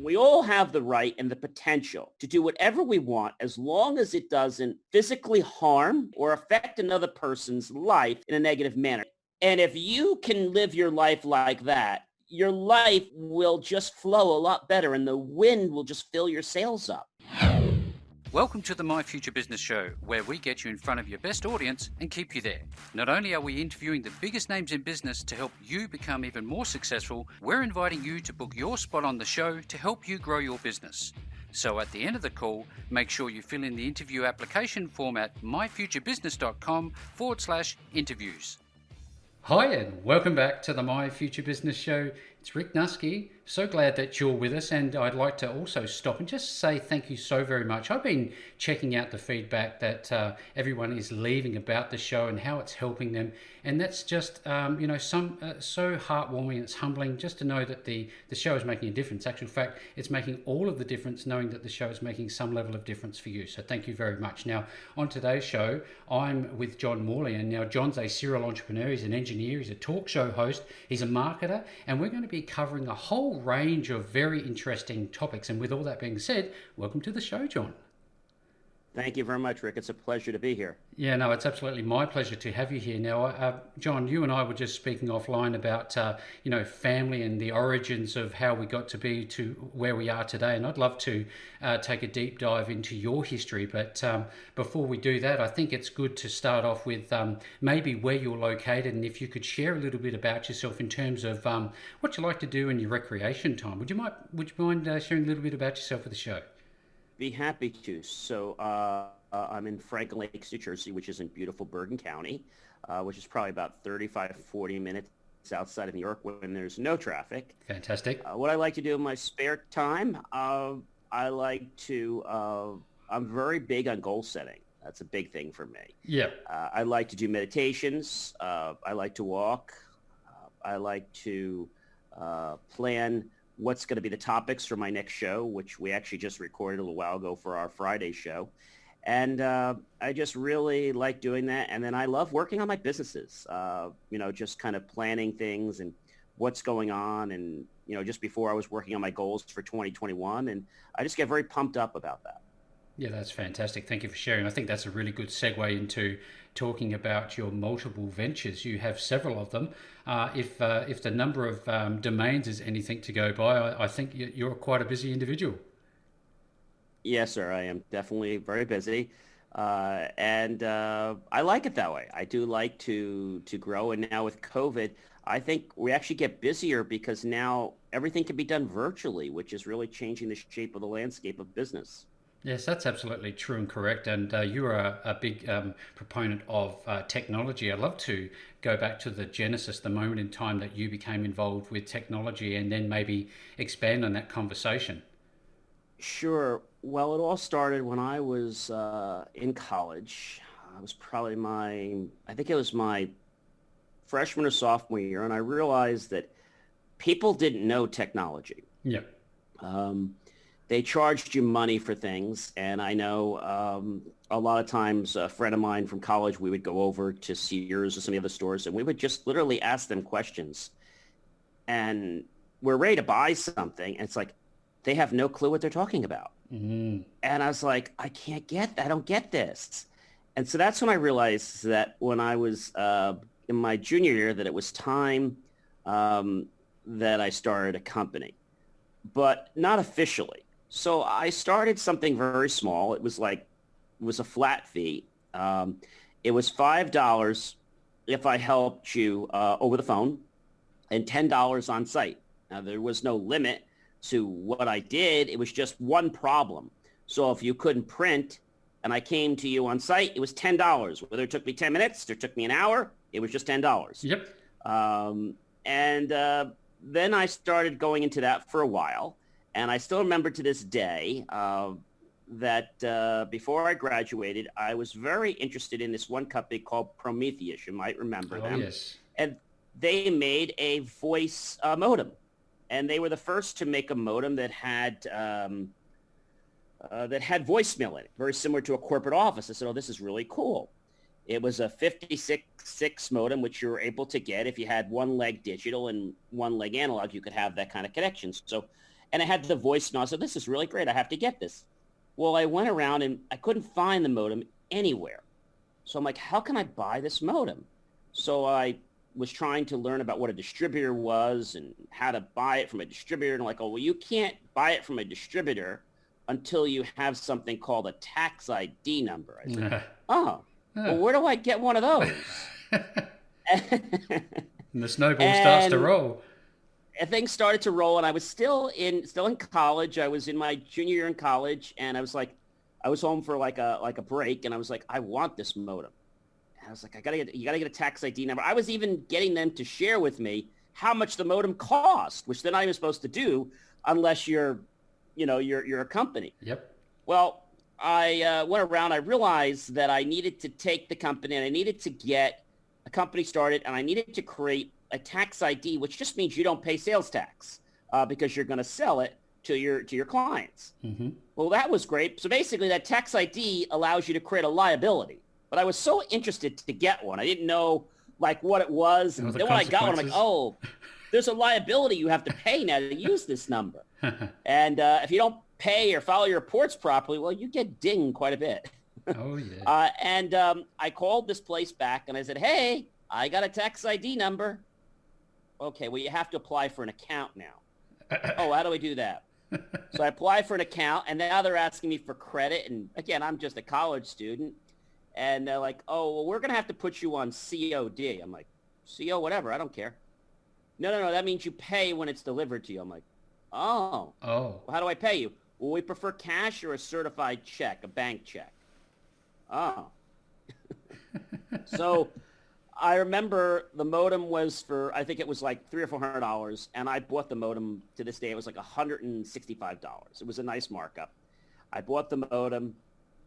We all have the right and the potential to do whatever we want as long as it doesn't physically harm or affect another person's life in a negative manner. And if you can live your life like that, your life will just flow a lot better and the wind will just fill your sails up. Welcome to the My Future Business Show, where we get you in front of your best audience and keep you there. Not only are we interviewing the biggest names in business to help you become even more successful, we're inviting you to book your spot on the show to help you grow your business. So at the end of the call, make sure you fill in the interview application form at myfuturebusiness.com/interviews. Hi, and welcome back to the My Future Business Show. It's Rick Nuske. So glad that you're with us, and I'd like to also stop and just say thank you so very much. I've been checking out the feedback that everyone is leaving about the show and how it's helping them, and that's just so heartwarming. It's humbling just to know that the show is making a difference. Actual fact, it's making all of the difference knowing that the show is making some level of difference for you. So thank you very much. Now, on today's show, I'm with John Morley, and now John's a serial entrepreneur. He's an engineer. He's a talk show host. He's a marketer, and we're going to be covering a whole range of very interesting topics. And with all that being said, welcome to the show, John. Thank you very much, Rick. It's a pleasure to be here. Yeah, no, it's absolutely my pleasure to have you here. Now, John, you and I were just speaking offline about, family and the origins of how we got to be to where we are today. And I'd love to take a deep dive into your history. But before we do that, I think it's good to start off with maybe where you're located, and if you could share a little bit about yourself in terms of what you like to do in your recreation time. Would you mind sharing a little bit about yourself for the show? Be happy to. So I'm in Franklin Lakes, New Jersey, which is in beautiful Bergen County, which is probably about 35, 40 minutes outside of New York when there's no traffic. Fantastic. What I like to do in my spare time, I'm very big on goal setting. That's a big thing for me. Yeah. I like to do meditations. I like to walk. I like to plan what's going to be the topics for my next show, which we actually just recorded a little while ago for our Friday show. And I just really like doing that. And then I love working on my businesses, just kind of planning things and what's going on. And, just before I was working on my goals for 2021. And I just get very pumped up about that. Yeah, that's fantastic. Thank you for sharing. I think that's a really good segue into talking about your multiple ventures. You have several of them. If the number of domains is anything to go by, I think you're quite a busy individual. Yes, sir. I am definitely very busy. And I like it that way. I do like to grow. And now with COVID, I think we actually get busier because now everything can be done virtually, which is really changing the shape of the landscape of business. Yes, that's absolutely true and correct. And you are a big proponent of technology. I'd love to go back to the genesis, the moment in time that you became involved with technology, and then maybe expand on that conversation. Sure. Well, it all started when I was in college. It was probably my freshman or sophomore year, and I realized that people didn't know technology. Yeah. They charged you money for things, and I know a lot of times a friend of mine from college, we would go over to Sears or some of the other stores, and we would just literally ask them questions. And we're ready to buy something, and it's like they have no clue what they're talking about. Mm-hmm. And I was like, I don't get this. And so that's when I realized that when I was in my junior year that it was time that I started a company, but not officially. So I started something very small. It was a flat fee. It was $5 if I helped you over the phone and $10 on site. Now, there was no limit to what I did. It was just one problem. So if you couldn't print and I came to you on site, it was $10. Whether it took me 10 minutes or it took me an hour, it was just $10. Yep. Then I started going into that for a while. And I still remember to this day that before I graduated, I was very interested in this one company called Prometheus. You might remember them. Yes. And they made a voice modem. And they were the first to make a modem that had voicemail in it, very similar to a corporate office. I said, oh, this is really cool. It was a 56.6 modem, which you were able to get if you had one leg digital and one leg analog. You could have that kind of connection. So And I had the voice, and I said, this is really great. I have to get this. Well, I went around and I couldn't find the modem anywhere. So I'm like, how can I buy this modem? So I was trying to learn about what a distributor was and how to buy it from a distributor. And I'm like, oh, well, you can't buy it from a distributor until you have something called a tax ID number. I said, oh, well, where do I get one of those? And the snowball starts to And roll. things started to roll, and I was still in college. I was in my junior year in college, and I was home for like a break, and I was like, I want this modem. And I was like, you gotta get a tax ID number. I was even getting them to share with me how much the modem cost, which they're not even supposed to do unless you're a company. Yep. Well, I went around. I realized that I needed to take the company, and I needed to get a company started, and I needed to create a tax ID, which just means you don't pay sales tax because you're going to sell it to your clients. Mm-hmm. Well, that was great. So basically, that tax ID allows you to create a liability. But I was so interested to get one. I didn't know like what it was, and then when I got one, I'm like, oh, there's a liability you have to pay now to use this number. And if you don't pay or file your reports properly, well, you get dinged quite a bit. Oh, yeah. And I called this place back, and I said, hey, I got a tax ID number. Okay, well, you have to apply for an account now. Oh, how do we do that? So I applied for an account, and now they're asking me for credit. And again, I'm just a college student. And they're like, oh, well, we're going to have to put you on COD. I'm like, CO, whatever. I don't care. No. That means you pay when it's delivered to you. I'm like, oh. Oh. Well, how do I pay you? Well, we prefer cash or a certified check, a bank check. Oh. So I remember the modem was for, I think it was like $300 or $400, and I bought the modem. To this day, it was like $165. It was a nice markup. I bought the modem,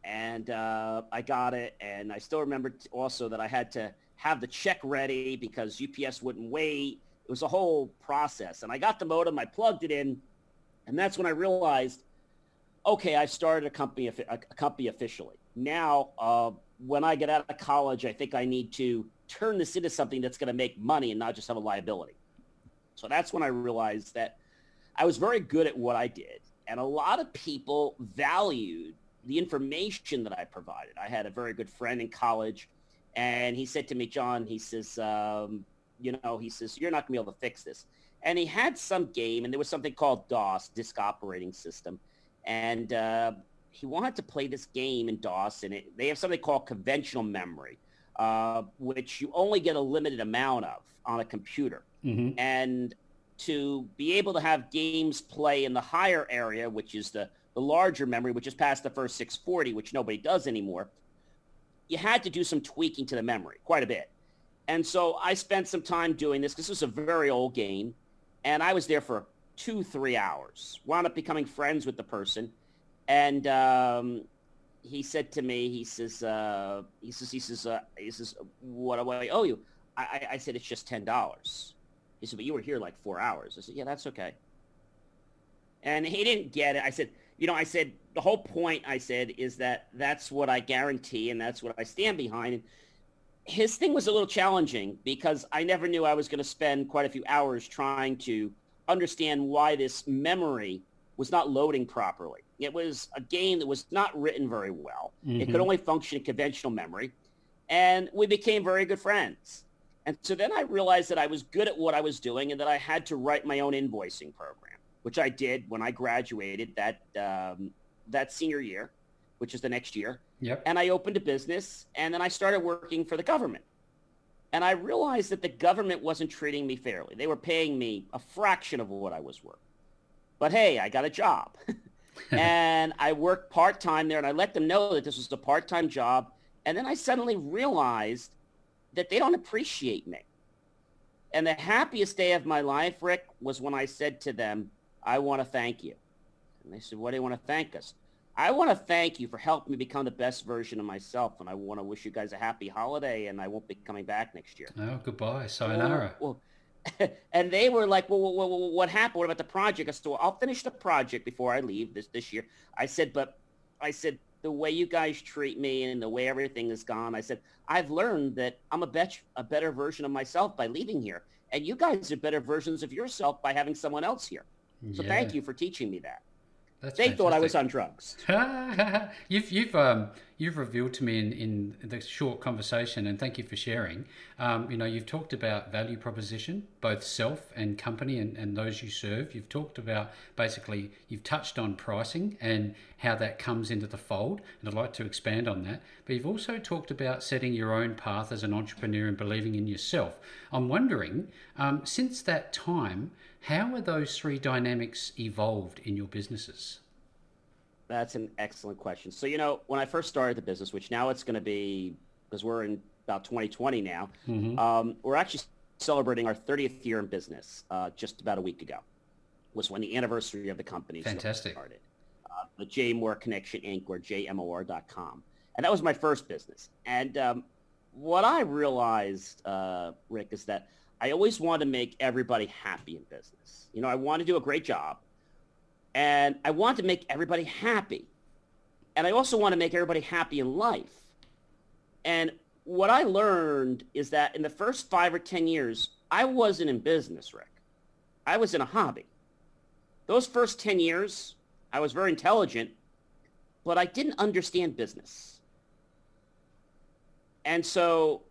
and I got it, and I still remember also that I had to have the check ready because UPS wouldn't wait. It was a whole process, and I got the modem, I plugged it in, and that's when I realized, okay, I've started a company officially. Now, when I get out of college, I think I need to turn this into something that's going to make money and not just have a liability. So that's when I realized that I was very good at what I did. And a lot of people valued the information that I provided. I had a very good friend in college, and he said to me, John, he says, you're not going to be able to fix this. And he had some game, and there was something called DOS, Disk Operating System. And he wanted to play this game in DOS, and they have something called conventional memory, which you only get a limited amount of on a computer. Mm-hmm. And to be able to have games play in the higher area, which is the larger memory, which is past the first 640, which nobody does anymore, you had to do some tweaking to the memory, quite a bit. And so I spent some time doing this. This was a very old game, and I was there for 2-3 hours. Wound up becoming friends with the person, and he said to me, he says, what do I owe you? I said, it's just $10. He said, but you were here like 4 hours. I said, yeah, that's okay. And he didn't get it. I said, the whole point, I said, is that that's what I guarantee, and that's what I stand behind. And his thing was a little challenging because I never knew I was going to spend quite a few hours trying to understand why this memory was not loading properly. It was a game that was not written very well. Mm-hmm. It could only function in conventional memory. And we became very good friends. And so then I realized that I was good at what I was doing and that I had to write my own invoicing program, which I did when I graduated that senior year, which is the next year. Yep. And I opened a business, and then I started working for the government. And I realized that the government wasn't treating me fairly. They were paying me a fraction of what I was worth. But hey, I got a job. And I worked part-time there, and I let them know that this was a part-time job. And then I suddenly realized that they don't appreciate me. And the happiest day of my life, Rick, was when I said to them, I want to thank you. And they said, what do you want to thank us? I want to thank you for helping me become the best version of myself, and I want to wish you guys a happy holiday, and I won't be coming back next year. Oh, goodbye. Sayonara. Well, and they were like, well, what happened? What about the project? I said, well, I'll finish the project before I leave this year. I said, the way you guys treat me and the way everything is gone, I said, I've learned that I'm a better version of myself by leaving here. And you guys are better versions of yourself by having someone else here. So Yeah. thank you for teaching me that. That's They thought I was fantastic. on drugs. You've revealed to me in the short conversation, and thank you for sharing. You've talked about value proposition, both self and company, and those you serve. You've talked about basically you've touched on pricing and how that comes into the fold, and I'd like to expand on that. But you've also talked about setting your own path as an entrepreneur and believing in yourself. I'm wondering, since that time, how are those three dynamics evolved in your businesses? That's an excellent question. So, when I first started the business, which now it's going to be, because we're in about 2020 now, Hmm. we're actually celebrating our 30th year in business just about a week ago, was when the anniversary of the company Fantastic. started. The J Moore Connection Inc. or JMOR.com. And that was my first business. And what I realized, Rick, is that I always want to make everybody happy in business. I want to do a great job. And I want to make everybody happy. And I also want to make everybody happy in life. And what I learned is that in the first 5 or 10 years, I wasn't in business, Rick. I was in a hobby. Those first 10 years, I was very intelligent, but I didn't understand business. And so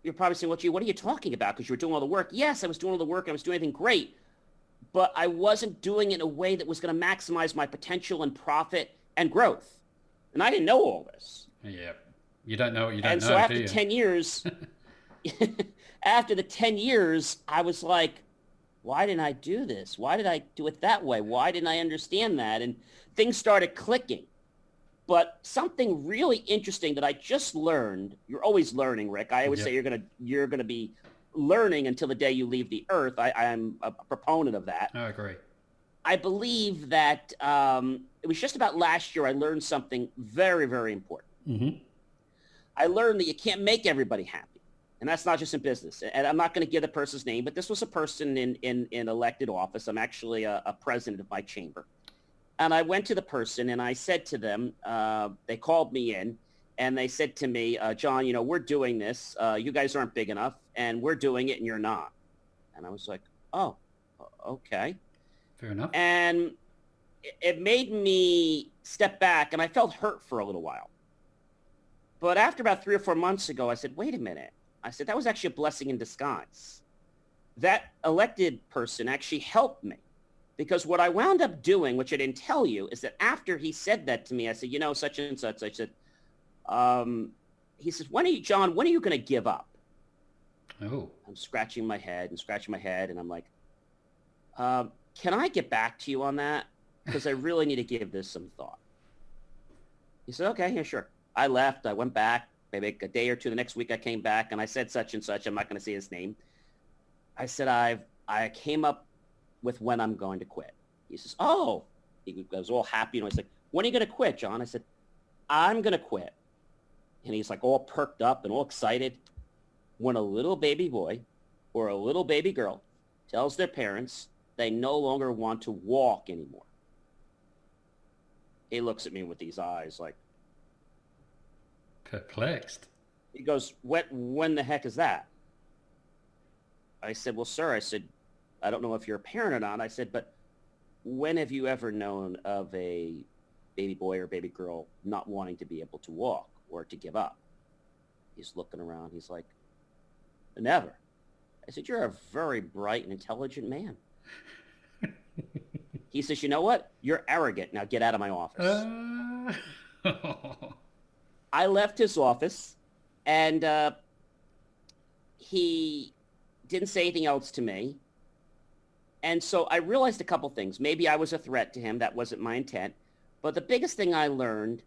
you're probably saying, well, gee, what are you talking about? Because you were doing all the work. Yes, I was doing all the work. I was doing everything great, but I wasn't doing it in a way that was going to maximize my potential and profit and growth. And I didn't know all this. Yeah. You don't know what you don't And so know, do after you? 10 years, after the 10 years, I was like, why didn't I do this? Why did I do it that way? Why didn't I understand that? And things started clicking. But something really interesting that I just learned, you're always learning, Rick. I always say Yep. you're gonna be learning until the day you leave the earth. I'm a proponent of that. I agree. I believe that it was just about last year I learned something very, very important. Hmm. I learned that you can't make everybody happy. And that's not just in business. And I'm not going to give the person's name, but this was a person in elected office. I'm actually a president of my chamber. And I went to the person and I said to them, they called me in and they said to me, John, we're doing this. You guys aren't big enough and we're doing it and you're not. And I was like, oh, okay. Fair enough. And it made me step back and I felt hurt for a little while. But after about 3 or 4 months ago, I said, wait a minute. I said, that was actually a blessing in disguise. That elected person actually helped me. Because what I wound up doing, which I didn't tell you, is that after he said that to me, I said, such and such. I said, he says, John, when are you going to give up? Oh. I'm scratching my head. And I'm like, can I get back to you on that? Because I really need to give this some thought. He said, okay, yeah, sure. I left. I went back. Maybe a day or two. The next week I came back and I said such and such. I'm not going to say his name. I said, I came up with when I'm going to quit. He says, oh, he was all happy. And I was like, when are you going to quit, John? I said, I'm going to quit. And he's like all perked up and all excited when a little baby boy or a little baby girl tells their parents they no longer want to walk anymore. He looks at me with these eyes like, Perplexed. he goes, when the heck is that? I said, well, sir, I said, I don't know if you're a parent or not. I said, but when have you ever known of a baby boy or baby girl not wanting to be able to walk or to give up? He's looking around. He's like, never. I said, you're a very bright and intelligent man. He says, you know what? You're arrogant. Now get out of my office. I left his office and he didn't say anything else to me. And so I realized a couple things. Maybe I was a threat to him. That wasn't my intent. But the biggest thing I learned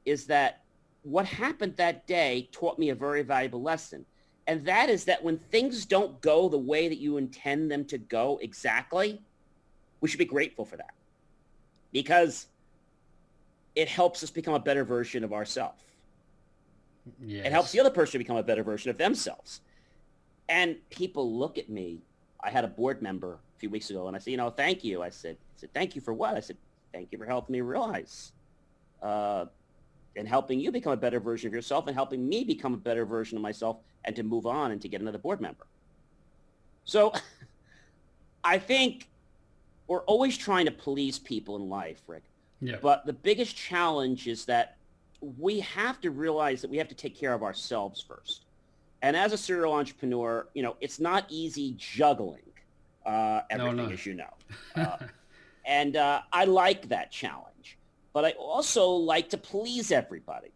is that what happened that day taught me a very valuable lesson. And that is that when things don't go the way that you intend them to go exactly, we should be grateful for that. Because it helps us become a better version of ourselves. Yes. It helps the other person become a better version of themselves. And people look at me. I had a board member a few weeks ago, and I said, thank you. I said, thank you for what? I said, thank you for helping me realize and helping you become a better version of yourself and helping me become a better version of myself and to move on and to get another board member. So I think we're always trying to please people in life, Rick. Yeah. But the biggest challenge is that we have to realize that we have to take care of ourselves first. And as a serial entrepreneur, it's not easy juggling No, everything, no. as you know. And I like that challenge. But I also like to please everybody.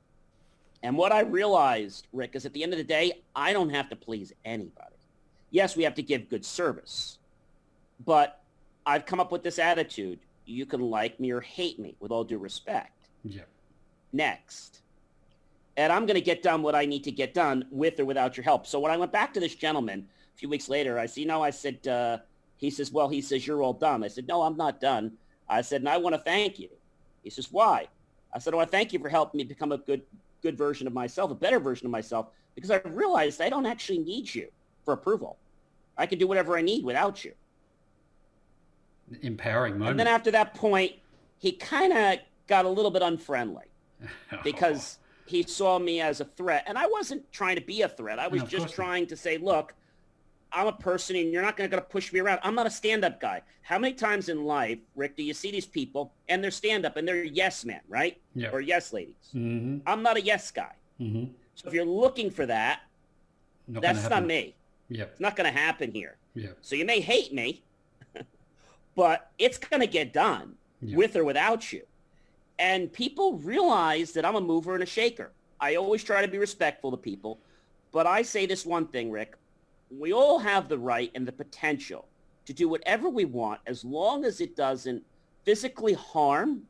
And what I realized, Rick, is at the end of the day, I don't have to please anybody. Yes, we have to give good service. But I've come up with this attitude. You can like me or hate me, with all due respect. Yeah. Next. And I'm going to get done what I need to get done with or without your help. So when I went back to this gentleman a few weeks later, I said, he says, you're all done. I said, no, I'm not done. I said, and I want to thank you. He says, why? I said, I want to thank you for helping me become a good version of myself, a better version of myself, because I realized I don't actually need you for approval. I can do whatever I need without you. Empowering moment. And then after that point, he kind of got a little bit unfriendly because he saw me as a threat. And I wasn't trying to be a threat. I was just trying to say, look, I'm a person and you're not going to push me around. I'm not a stand-up guy. How many times in life, Rick, do you see these people and they're stand-up and they're yes men, right? Yeah. Or yes ladies. Mm-hmm. I'm not a yes guy. Mm-hmm. So if you're looking for that, that's not me. Yeah. It's not going to happen here. Yeah. So you may hate me, but it's going to get done with or without you. And people realize that I'm a mover and a shaker. I always try to be respectful to people. But I say this one thing, Rick. We all have the right and the potential to do whatever we want as long as it doesn't physically harm,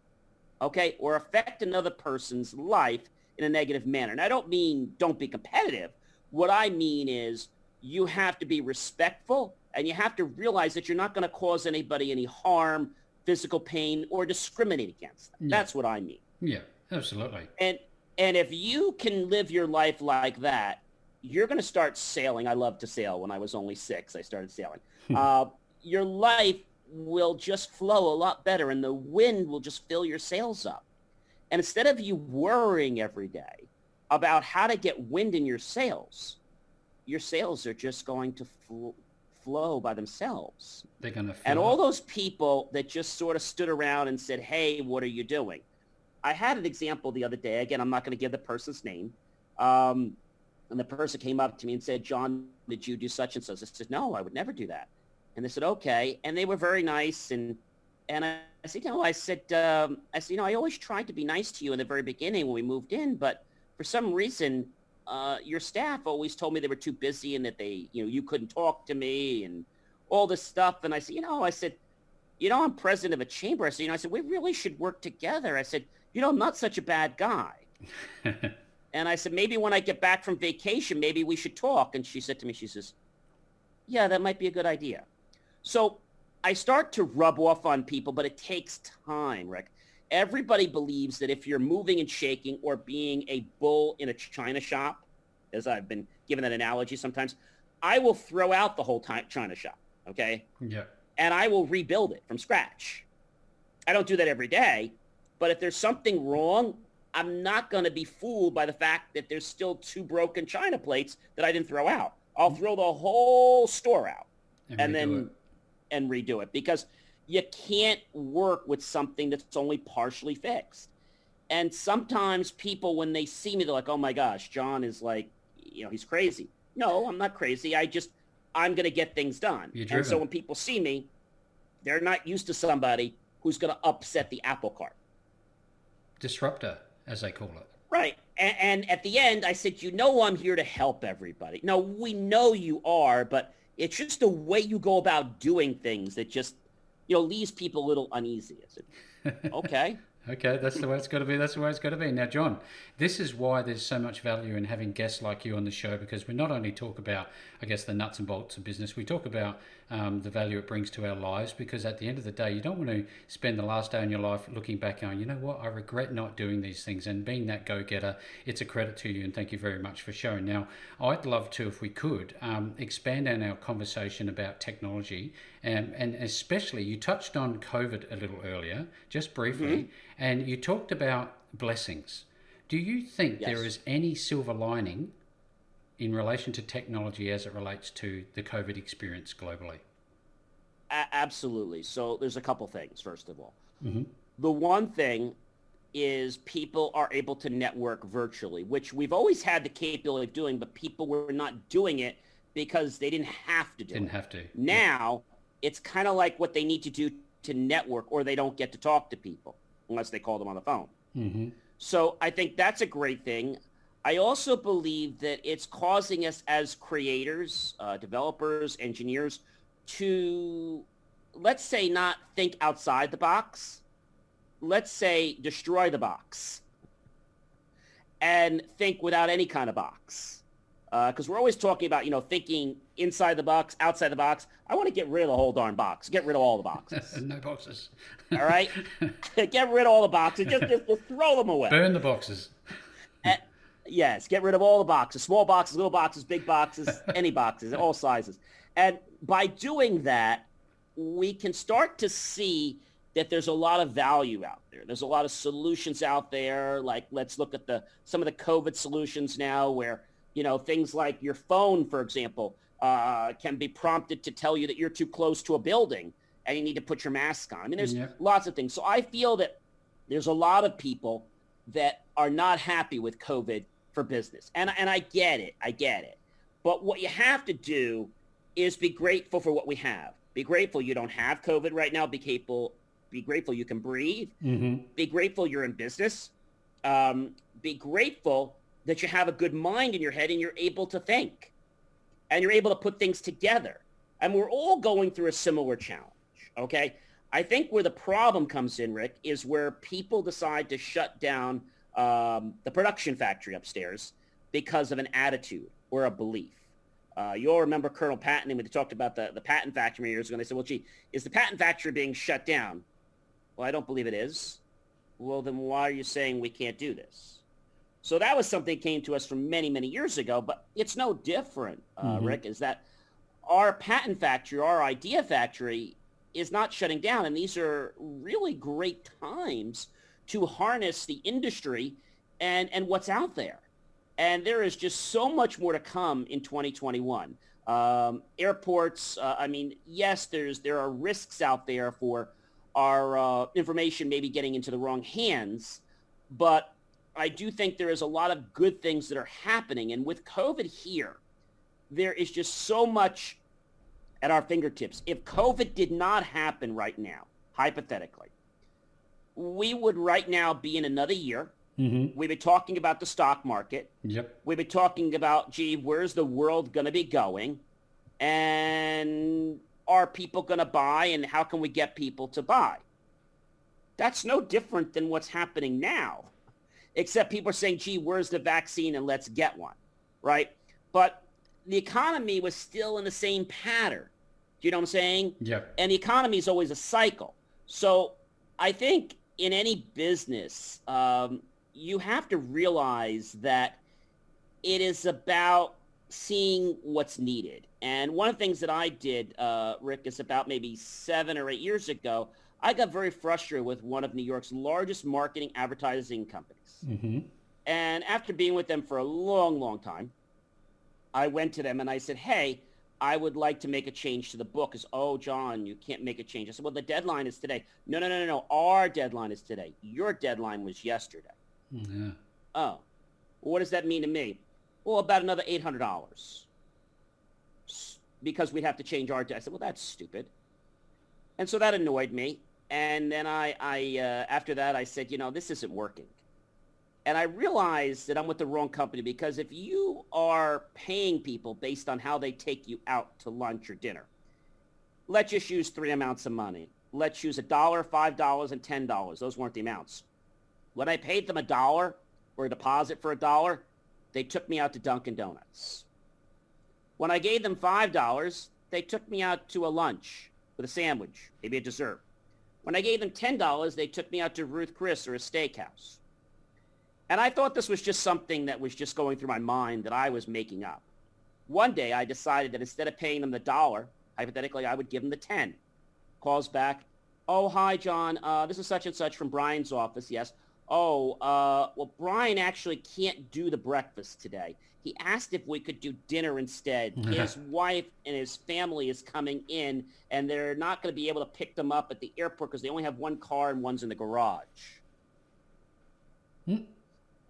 okay, or affect another person's life in a negative manner. And I don't mean don't be competitive. What I mean is you have to be respectful and you have to realize that you're not going to cause anybody any harm, physical pain, or discriminate against them. Yeah. That's what I mean. Yeah, absolutely. And if you can live your life like that, you're going to start sailing. I loved to sail. When I was only 6, I started sailing. Your life will just flow a lot better and the wind will just fill your sails up. And instead of you worrying every day about how to get wind in your sails are just going to flow by themselves. They're going to And all those people that just sort of stood around and said, hey, what are you doing? I had an example the other day. Again, I'm not going to give the person's name. And the person came up to me and said, John, did you do such and such? I said, no, I would never do that. And they said, okay. And they were very nice. And I said, I always tried to be nice to you in the very beginning when we moved in, but for some reason, your staff always told me they were too busy and that you couldn't talk to me and all this stuff. And I said, I'm president of a chamber. I said, we really should work together. I said, I'm not such a bad guy. And I said, maybe when I get back from vacation, maybe we should talk. And she said to me, she says, yeah, that might be a good idea. So I start to rub off on people, but it takes time, Rick. Everybody believes that if you're moving and shaking or being a bull in a china shop, as I've been given that analogy sometimes, I will throw out the whole china shop, okay? Yeah. And I will rebuild it from scratch. I don't do that every day, but if there's something wrong, I'm not going to be fooled by the fact that there's still 2 broken china plates that I didn't throw out. I'll throw the whole store out and redo it because you can't work with something that's only partially fixed. And sometimes people, when they see me, they're like, oh my gosh, John is like, he's crazy. No, I'm not crazy. I'm going to get things done. And so when people see me, they're not used to somebody who's going to upset the apple cart. Disruptor, as they call it. Right. And at the end, I said, I'm here to help everybody. No, we know you are, but it's just the way you go about doing things that just, leaves people a little uneasy. I said, okay. Okay, that's the way it's got to be. That's the way it's got to be. Now, John, this is why there's so much value in having guests like you on the show, because we not only talk about, I guess, the nuts and bolts of business, we talk about the value it brings to our lives, because at the end of the day, you don't want to spend the last day in your life looking back going, you know what, I regret not doing these things. And being that go-getter, it's a credit to you, and thank you very much for sharing. Now, I'd love to, if we could, expand on our conversation about technology, and especially, you touched on COVID a little earlier, just briefly, and you talked about blessings. Do you think there is any silver lining in relation to technology as it relates to the COVID experience globally? Absolutely. So there's a couple things, first of all. Hmm. The one thing is people are able to network virtually, which we've always had the capability of doing, but people were not doing it because they didn't have to do Didn't it. have to. Yep. Now, it's kind of like what they need to do to network, or they don't get to talk to people unless they call them on the phone. Hmm. So I think that's a great thing. I also believe that it's causing us as creators, developers, engineers to, let's say, not think outside the box. Let's say destroy the box and think without any kind of box. Because we're always talking about, thinking inside the box, outside the box. I want to get rid of the whole darn box. Get rid of all the boxes. No boxes. All right? Get rid of all the boxes. Just throw them away. Burn the boxes. Uh, yes, get rid of all the boxes. Small boxes, little boxes, big boxes, any boxes, all sizes. And by doing that, we can start to see that there's a lot of value out there. There's a lot of solutions out there. Like, let's look at some of the COVID solutions now where, things like your phone, for example, can be prompted to tell you that you're too close to a building and you need to put your mask on. I mean, there's lots of things. So I feel that there's a lot of people that are not happy with COVID for business. And I get it. I get it. But what you have to do is be grateful for what we have. Be grateful you don't have COVID right now. Be grateful you can breathe. Hmm. Be grateful you're in business. Be grateful that you have a good mind in your head and you're able to think. And you're able to put things together. And we're all going through a similar challenge, okay? I think where the problem comes in, Rick, is where people decide to shut down the production factory upstairs because of an attitude or a belief. You all remember Colonel Patton, and when they talked about the patent factory years ago, and they said, well, gee, is the patent factory being shut down? Well, I don't believe it is. Well, then why are you saying we can't do this? So that was something that came to us from many, many years ago, but it's no different, Rick, is that our patent factory, our idea factory is not shutting down. And these are really great times to harness the industry and what's out there. And there is just so much more to come in 2021. Airports, yes, there are risks out there for our information maybe getting into the wrong hands, but I do think there is a lot of good things that are happening. And with COVID here, there is just so much at our fingertips. If COVID did not happen right now, hypothetically, we would right now be in another year. Mm-hmm. We'd be talking about the stock market. Yep. We'd be talking about, gee, where's the world going to be going? And are people going to buy? And how can we get people to buy? That's no different than what's happening now, except people are saying, gee, where's the vaccine and let's get one, right? But the economy was still in the same pattern. Do you know what I'm saying? Yep. And the economy is always a cycle. So I think in any business, you have to realize that it is about seeing what's needed. And one of the things that I did, Rick, is about maybe 7 or 8 years ago, I got very frustrated with one of New York's largest marketing advertising companies. Mm-hmm. And after being with them for a long, long time, I went to them and I said, hey, I would like to make a change to the book. Because, oh, John, you can't make a change. I said, well, the deadline is today. No. Our deadline is today. Your deadline was yesterday. Yeah. Oh, well, what does that mean to me? Well, about another $800 because we'd have to change our deadline. I said, well, that's stupid. And so that annoyed me. And then I after that, I said, this isn't working. And I realized that I'm with the wrong company, because if you are paying people based on how they take you out to lunch or dinner, let's just use 3 amounts of money. Let's use $1, $5, and $10. Those weren't the amounts. When I paid them $1 or a deposit for $1, they took me out to Dunkin' Donuts. When I gave them $5, they took me out to a lunch with a sandwich, maybe a dessert. When I gave them $10, they took me out to Ruth Chris or a steakhouse. And I thought this was just something that was just going through my mind that I was making up. One day I decided that instead of paying them the $1, hypothetically, I would give them the 10. Calls back, oh, hi, John. This is such and such from Brian's office. Yes. Well, Brian actually can't do the breakfast today. He asked if we could do dinner instead. His wife and his family is coming in, and they're not going to be able to pick them up at the airport because they only have one car and one's in the garage.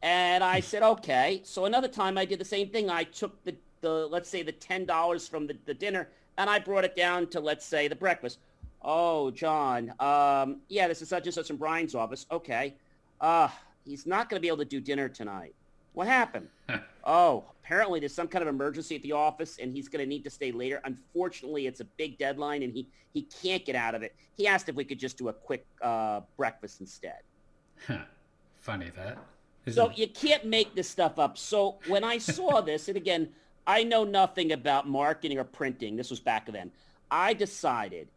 And I said, okay. So another time I did the same thing. I took the let's say the $10 from the dinner, and I brought it down to, let's say, the breakfast. Oh, John, yeah, this is such and such in Brian's office. Okay. He's not going to be able to do dinner tonight. What happened? Oh, apparently there's some kind of emergency at the office, and he's going to need to stay later. Unfortunately, it's a big deadline, and he can't get out of it. He asked if we could just do a quick breakfast instead. Funny that. So you can't make this stuff up. So when I saw this, and again, I know nothing about marketing or printing. This was back then. I decided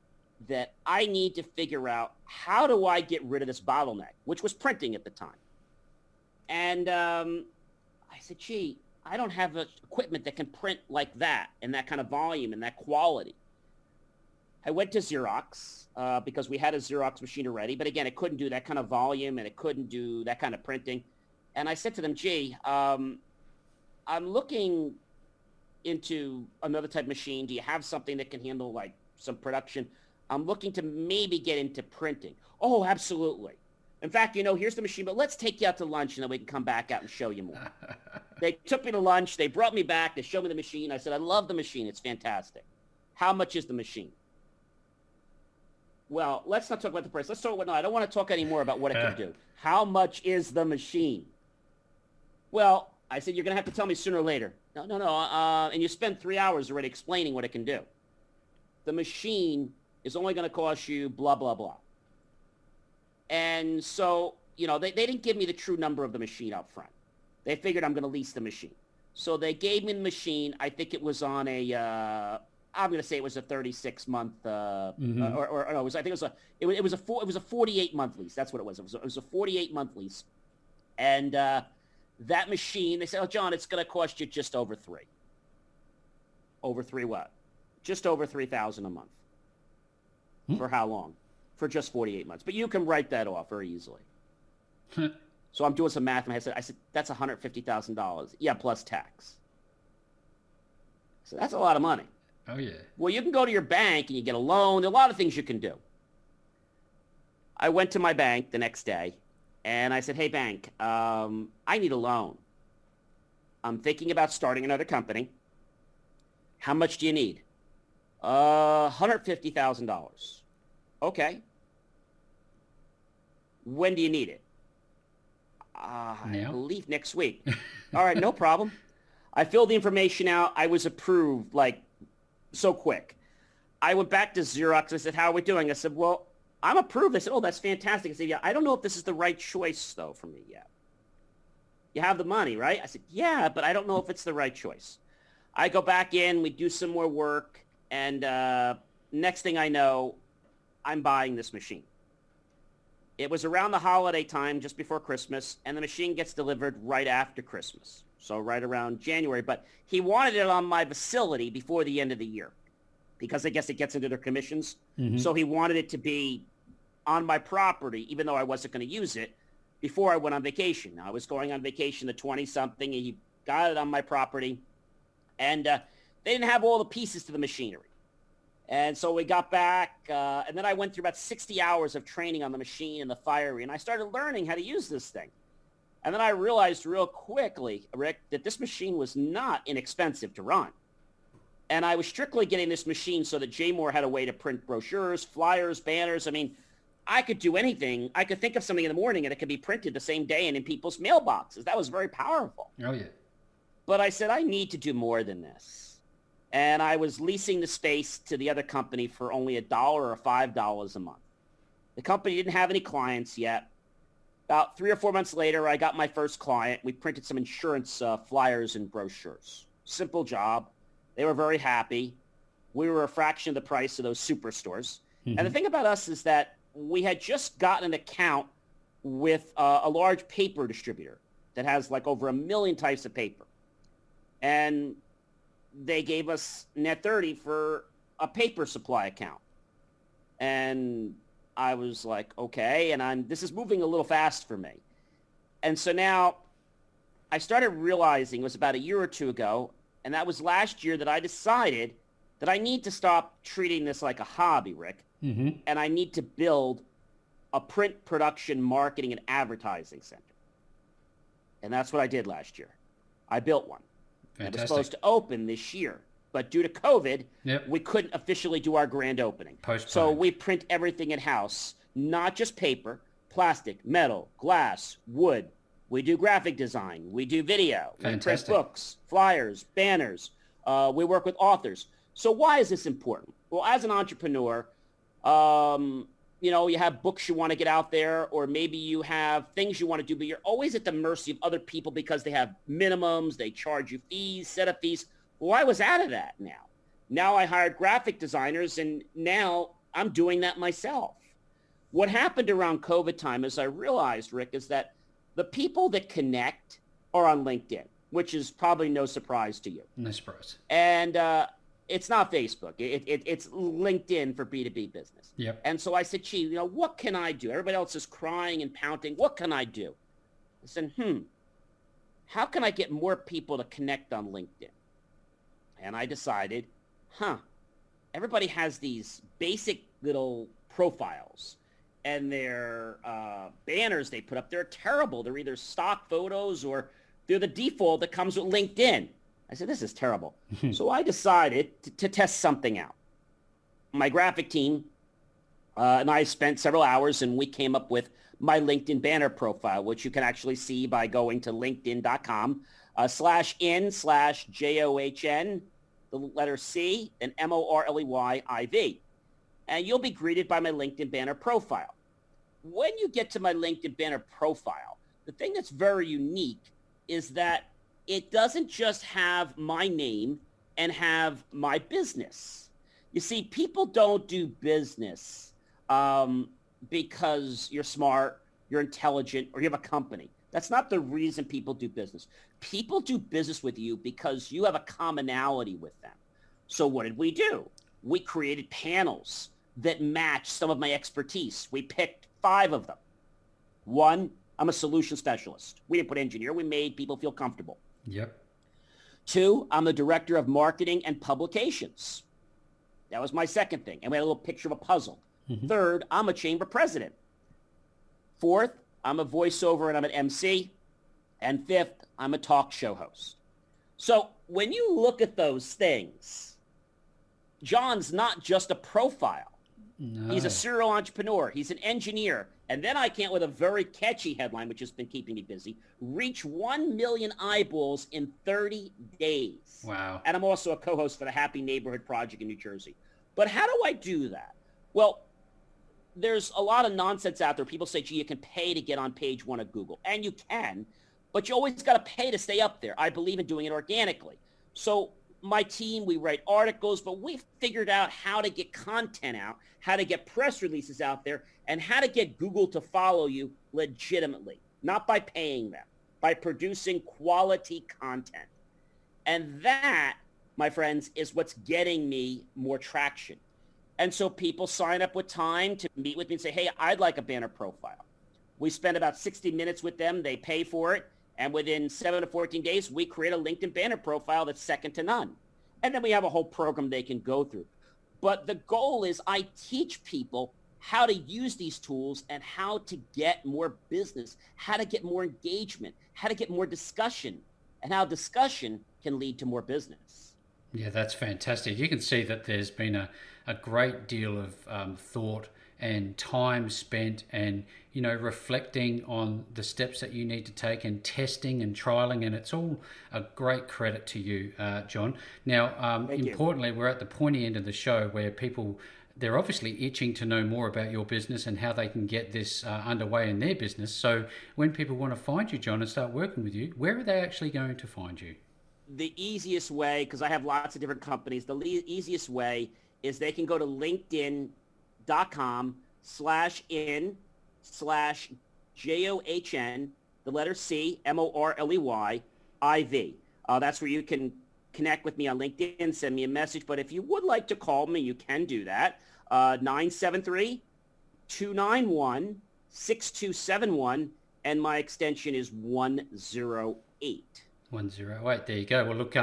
that I need to figure out how do I get rid of this bottleneck, which was printing at the time. And I said, gee, I don't have equipment that can print like that and that kind of volume and that quality. I went to Xerox because we had a Xerox machine already. But again, it couldn't do that kind of volume and it couldn't do that kind of printing. And I said to them, gee, I'm looking into another type of machine. Do you have something that can handle like some production? I'm looking to maybe get into printing. Oh, absolutely. In fact, here's the machine, but let's take you out to lunch and then we can come back out and show you more. They took me to lunch. They brought me back. They showed me the machine. I said, I love the machine. It's fantastic. How much is the machine? Well, let's not talk about the price. Let's talk about, no, I don't want to talk anymore about what it can do. How much is the machine? Well, I said, you're going to have to tell me sooner or later. No. And you spend 3 hours already explaining what it can do. The machine is only going to cost you blah, blah, blah. And so, they didn't give me the true number of the machine up front. They figured I'm going to lease the machine. So they gave me the machine. I think it was on I'm going to say it was a 36-month, or no, I think it was a 48-month lease. That's what it was. It was a 48-month lease. And that machine, they said, oh, John, it's going to cost you just over $3,000. Over $3,000 what? Just over $3,000 a month. For how long? For just 48 months. But you can write that off very easily. So I'm doing some math in my head. I said, that's $150,000. Yeah, plus tax. So that's a lot of money. Oh, yeah. Well, you can go to your bank and you get a loan. There are a lot of things you can do. I went to my bank the next day, and I said, hey, bank, I need a loan. I'm thinking about starting another company. How much do you need? $150,000. Okay. When do you need it? I believe next week. All right, no problem. I filled the information out. I was approved, like, so quick. I went back to Xerox. I said, how are we doing? I said, well, I'm approved. They said, oh, that's fantastic. I said, yeah, I don't know if this is the right choice, though, for me yet. You have the money, right? I said, yeah, but I don't know if it's the right choice. I go back in. We do some more work. And next thing I know, I'm buying this machine. It was around the holiday time, just before Christmas, and the machine gets delivered right after Christmas. So right around January. But he wanted it on my facility before the end of the year because I guess it gets into their commissions. Mm-hmm. So he wanted it to be on my property, even though I wasn't going to use it, before I went on vacation. I was going on vacation the 20-something, and he got it on my property. And they didn't have all the pieces to the machinery. And so we got back, and then I went through about 60 hours of training on the machine and the firing, and I started learning how to use this thing. And then I realized real quickly, Rick, that this machine was not inexpensive to run. And I was strictly getting this machine so that J. Moore had a way to print brochures, flyers, banners. I mean, I could do anything. I could think of something in the morning, and it could be printed the same day and in people's mailboxes. That was very powerful. Oh, yeah. But I said, I need to do more than this. And I was leasing the space to the other company for only $1 or $5 a month. The company didn't have any clients yet. About 3 or 4 months later, I got my first client. We printed some insurance flyers and brochures. Simple job. They were very happy. We were a fraction of the price of those superstores. Mm-hmm. And the thing about us is that we had just gotten an account with a large paper distributor that has like over 1 million types of paper. And they gave us net 30 for a paper supply account. And I was like, okay, and this is moving a little fast for me. And so now I started realizing, it was about a year or two ago, and that was last year, that I decided that I need to stop treating this like a hobby, Rick, and I need to build a print production marketing and advertising center. And that's what I did last year. I built one. It was supposed to open this year, but due to COVID, we couldn't officially do our grand opening. So we print everything in-house, not just paper, plastic, metal, glass, wood. We do graphic design. We do video. We print books, flyers, banners. We work with authors. So why is this important? Well, as an entrepreneur, you have books you want to get out there, or maybe you have things you want to do, but you're always at the mercy of other people because they have minimums, they charge you fees, setup fees. Well, I was out of that now. Now I hired graphic designers, and now I'm doing that myself. What happened around COVID time, as I realized, Rick, is that the people that connect are on LinkedIn, which is probably no surprise to you. No surprise. And it's not Facebook. It's LinkedIn for B2B business. Yep. And so I said, gee, what can I do? Everybody else is crying and pouting. What can I do? I said, how can I get more people to connect on LinkedIn? And I decided, everybody has these basic little profiles, and their banners they put up, they're terrible. They're either stock photos or they're the default that comes with LinkedIn. I said, this is terrible. So I decided to test something out. My graphic team and I spent several hours, and we came up with my LinkedIn banner profile, which you can actually see by going to linkedin.com /in/JOHN, the letter C, and MORLEYIV. And you'll be greeted by my LinkedIn banner profile. When you get to my LinkedIn banner profile, the thing that's very unique is that it doesn't just have my name and have my business. You see, people don't do business because you're smart, you're intelligent, or you have a company. That's not the reason people do business. People do business with you because you have a commonality with them. So what did we do? We created panels that match some of my expertise. We picked 5 of them. 1, I'm a solution specialist. We didn't put engineer. We made people feel comfortable. Yep. 2, I'm the director of marketing and publications. That was my second thing. And we had a little picture of a puzzle. 3rd, I'm a chamber president. 4th, I'm a voiceover and I'm an MC. And 5th, I'm a talk show host. So when you look at those things, John's not just a profile. No. He's a serial entrepreneur. He's an engineer. And then I can't, with a very catchy headline, which has been keeping me busy, reach 1 million eyeballs in 30 days. Wow. And I'm also a co-host for the Happy Neighborhood Project in New Jersey. But how do I do that? Well, there's a lot of nonsense out there. People say, gee, you can pay to get on page 1 of Google. And you can, but you always got to pay to stay up there. I believe in doing it organically. So my team, we write articles, but we've figured out how to get content out, how to get press releases out there, and how to get Google to follow you legitimately, not by paying them, by producing quality content. And that, my friends, is what's getting me more traction. And so people sign up with time to meet with me and say, hey, I'd like a banner profile. We spend about 60 minutes with them. They pay for it. And within 7 to 14 days, we create a LinkedIn banner profile that's second to none. And then we have a whole program they can go through. But the goal is I teach people how to use these tools and how to get more business, how to get more engagement, how to get more discussion, and how discussion can lead to more business. Yeah, that's fantastic. You can see that there's been a great deal of thought and time spent and, reflecting on the steps that you need to take and testing and trialing. And it's all a great credit to you, John. Now, importantly, we're at the pointy end of the show where people, they're obviously itching to know more about your business and how they can get this underway in their business. So when people want to find you, John, and start working with you, where are they actually going to find you? The easiest way, because I have lots of different companies, the easiest way is they can go to linkedin.com/in/JOHN, the letter C, MORLEYIV. That's where you can connect with me on LinkedIn, send me a message. But if you would like to call me, you can do that. 973-291-6271. and my extension is 108. 108. There you go. Well, look,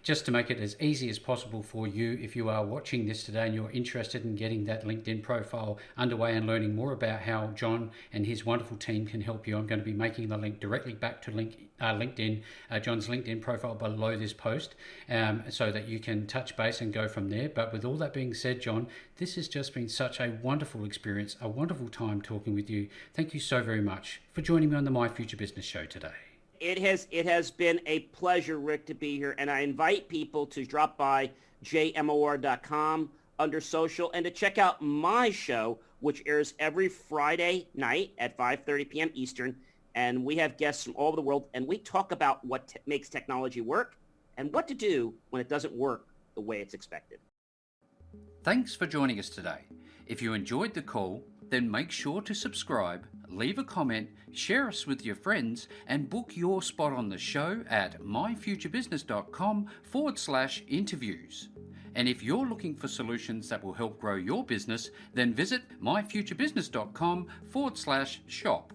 just to make it as easy as possible for you, if you are watching this today and you're interested in getting that LinkedIn profile underway and learning more about how John and his wonderful team can help you, I'm going to be making the link directly back to LinkedIn, John's LinkedIn profile below this post, so that you can touch base and go from there. But with all that being said, John, this has just been such a wonderful experience, a wonderful time talking with you. Thank you so very much for joining me on the My Future Business Show today. It has been a pleasure, Rick, to be here, and I invite people to drop by jmor.com under social and to check out my show, which airs every Friday night at 5:30 p.m. Eastern, and we have guests from all over the world, and we talk about what makes technology work and what to do when it doesn't work the way it's expected. Thanks for joining us today. If you enjoyed the call, then make sure to subscribe, leave a comment, share us with your friends, and book your spot on the show at myfuturebusiness.com/interviews. And if you're looking for solutions that will help grow your business, then visit myfuturebusiness.com/shop.